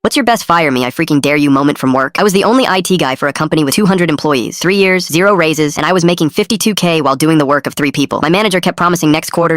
What's your best fire me, I freaking dare you moment from work? I was the only IT guy for a company with 200 employees. 3 years, 0 raises, and I was making $52K while doing the work of 3 people. My manager kept promising next quarter.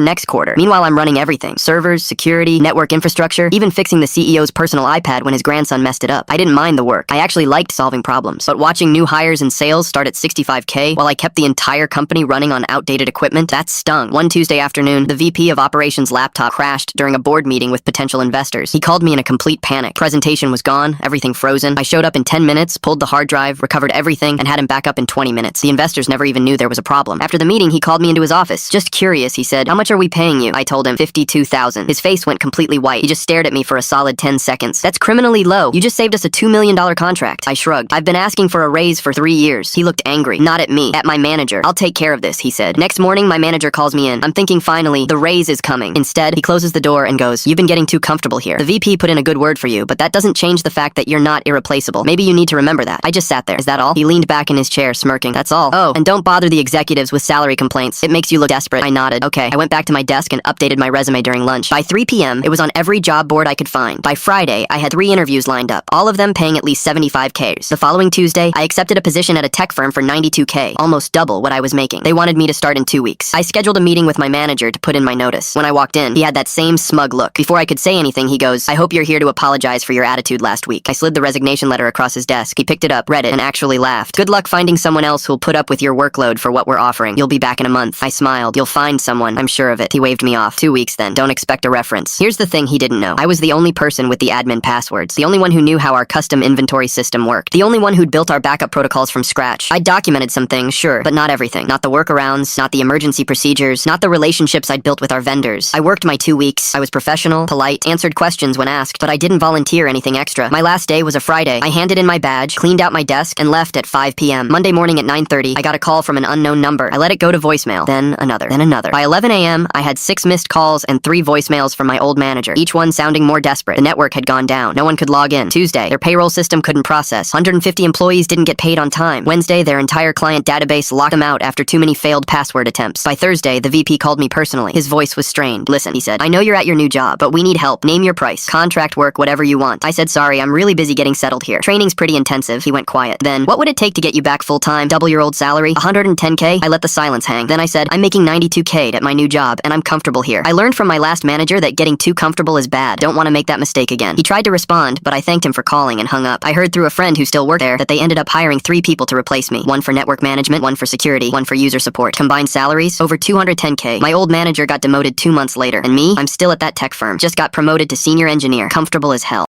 Meanwhile, I'm running everything. Servers, security, network infrastructure, even fixing the CEO's personal iPad when his grandson messed it up. I didn't mind the work. I actually liked solving problems. But watching new hires in sales start at 65K while I kept the entire company running on outdated equipment, that stung. One Tuesday afternoon, the VP of operations laptop crashed during a board meeting with potential investors. He called me in a complete panic. Presentation was gone, everything frozen. I showed up in 10 minutes, pulled the hard drive, recovered everything, and had him back up in 20 minutes. The investors never even knew there was a problem. After the meeting, he called me into his office. Just curious, he said, "How much are we paying you?" I told him $52,000. His face went completely white. He just stared at me for a solid 10 seconds. "That's criminally low. You just saved us a $2 million contract." I shrugged. "I've been asking for a raise for 3 years. He looked angry. "Not at me, at my manager. I'll take care of this," he said. Next morning, my manager calls me in. I'm thinking finally, the raise is coming. Instead, he closes the door and goes, "You've been getting too comfortable here. The VP put in a good word for you, but that doesn't change the fact that you're not irreplaceable. Maybe you need to remember that." I just sat there. "Is that all?" He leaned back in his chair, smirking. "That's all. Oh, and don't bother the executives with salary complaints. It makes you look desperate." I nodded. "Okay." I went back to my desk and updated my resume during lunch. By 3 p.m., it was on every job board I could find. By Friday, I had 3 interviews lined up, all of them paying at least 75K. The following Tuesday, I accepted a position at a tech firm for 92K, almost double what I was making. They wanted me to start in 2 weeks. I scheduled a meeting with my manager to put in my notice. When I walked in, he had that same smug look. Before I could say anything, he goes, "I hope you're here to apologize for your attitude last week." I slid the resignation letter across his desk. He picked it up, read it, and actually laughed. "Good luck finding someone else who'll put up with your workload for what we're offering. You'll be back in a month." I smiled. "You'll find someone, I'm sure of it." He waved me off. 2 weeks then. Don't expect a reference. Here's the thing he didn't know. I was the only person with the admin passwords. The only one who knew how our custom inventory system worked. The only one who'd built our backup protocols from scratch. I documented some things, sure, but not everything. Not the workarounds, not the emergency procedures, not the relationships I'd built with our vendors. I worked my 2 weeks. I was professional, polite, answered questions when asked, but I didn't volunteer anything extra. My last day was a Friday. I handed in my badge, cleaned out my desk, and left at 5 p.m. Monday morning at 9:30, I got a call from an unknown number. I let it go to voicemail, then another, then another. By 11 a.m., I had 6 missed calls and 3 voicemails from my old manager, each one sounding more desperate. The network had gone down. No one could log in. Tuesday, their payroll system couldn't process. 150 employees didn't get paid on time. Wednesday, their entire client database locked them out after too many failed password attempts. By Thursday, the VP called me personally. His voice was strained. "Listen," he said, "I know you're at your new job, but we need help. Name your price. Contract work, whatever you want." I said, "Sorry, I'm really busy getting settled here. Training's pretty intensive." He went quiet. Then, "What would it take to get you back full-time? Double your old salary? 110K? I let the silence hang. Then I said, "I'm making 92K at my new job, and I'm comfortable here. I learned from my last manager that getting too comfortable is bad. Don't want to make that mistake again." He tried to respond, but I thanked him for calling and hung up. I heard through a friend who still worked there that they ended up hiring 3 people to replace me. 1 for network management, 1 for security, 1 for user support. Combined salaries, over 210K. My old manager got demoted 2 months later, and me, I'm still at that tech firm. Just got promoted to senior engineer. Comfortable as hell.